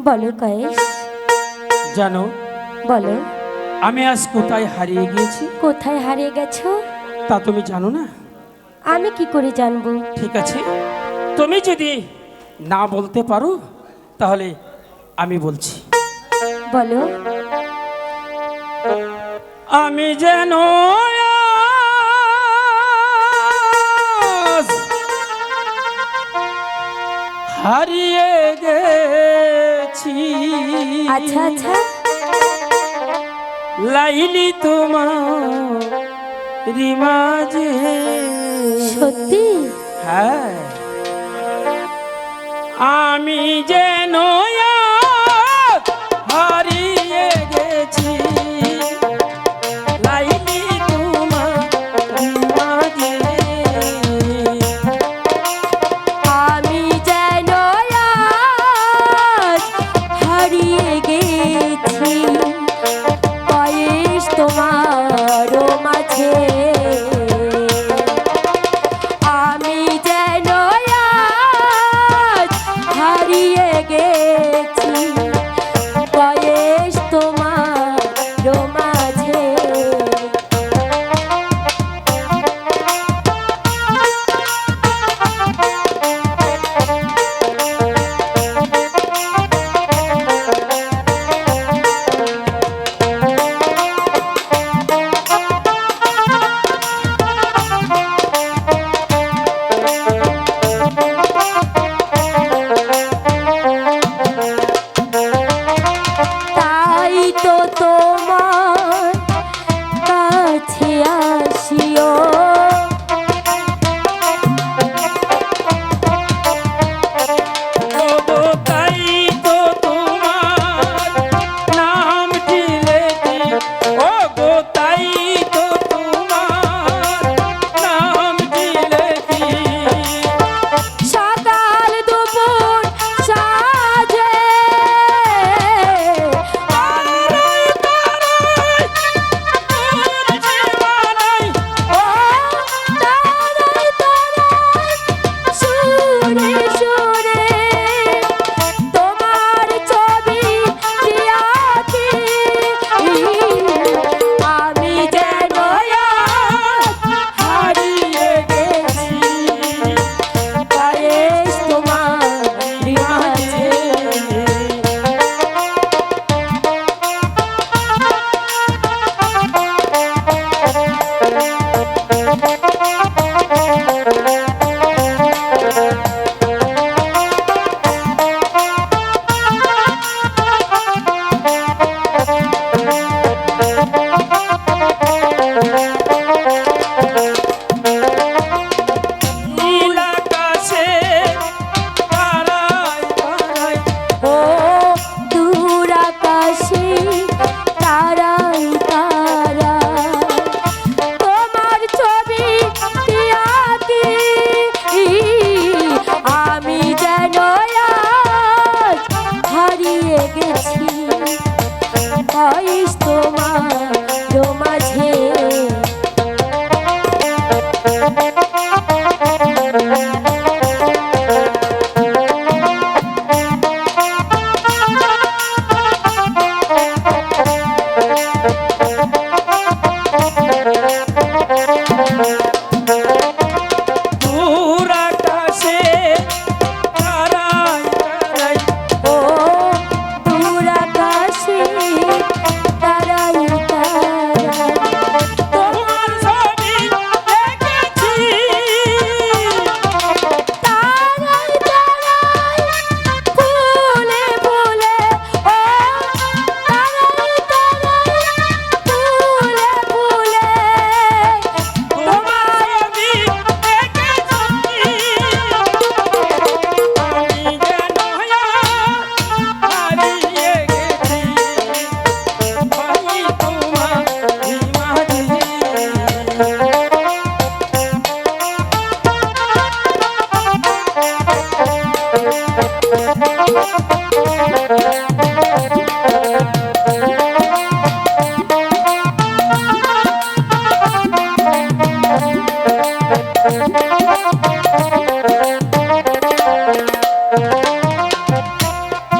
বলো কয়েস। জানো বলো। আমি আজ কোথায় হারিয়ে গিয়েছি? কোথায় হারিয়ে গেছো? তা তুমি জানো না? আমি কি করে জানবো? ঠিক আছে, তুমি যদি না বলতে পারো তাহলে আমি বলছি। বলো। আমি যেন আজ হারিয়ে গেছি। আচ্ছা আচ্ছা। লাইলি তোমার রিমাজে। সত্যি? হ্যাঁ, আমি যেন আজ হারিয়ে গেছি। লাইলি তোমার রিমাজে। আমি যেন আজ হারিয়ে গেছি বয়স তোমার মাঝে। আমি যেন আজ হারিয়ে গেছি বয়স তোমার মাঝে। তাই তো তোমার কাছে আসিও ওগো তাই তো তোমার নাম দিলেছি। ওগো তাই তো তোমার নাম দিলেছি। সকাল দুপুর সাজে তারাই তারাই তোর জীবনাই। ও তারাই তারাই সুরে সুরে তোমার ছবি দিয়াছি। আমি যেন হারিয়ে গেছি বয়স তোমার মাঝে। নীল আকাশে তারাই তারাই। ও দূর আকাশে তারাই তারা তোমার ছবি দিয়াছি। আমি যেন আজ হারিয়ে গেছি বয়স তোমার মাঝে। দূর আকাশে তারাই তারাই। ও দূর আকাশে তারাই তারা তোমার ছবি দেখেছি। তারাই তারাই ফুলে ফুলে। ও তারাই তারাই ফুলে ফুলে তোমার ছবি দেখেছি। আমি যেন হারিয়ে গেছি আমি তোমার মাঝে।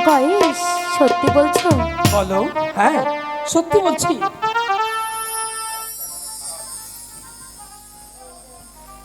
কয়েস বলছো? বলো। হ্যাঁ, সত্যি বলছি।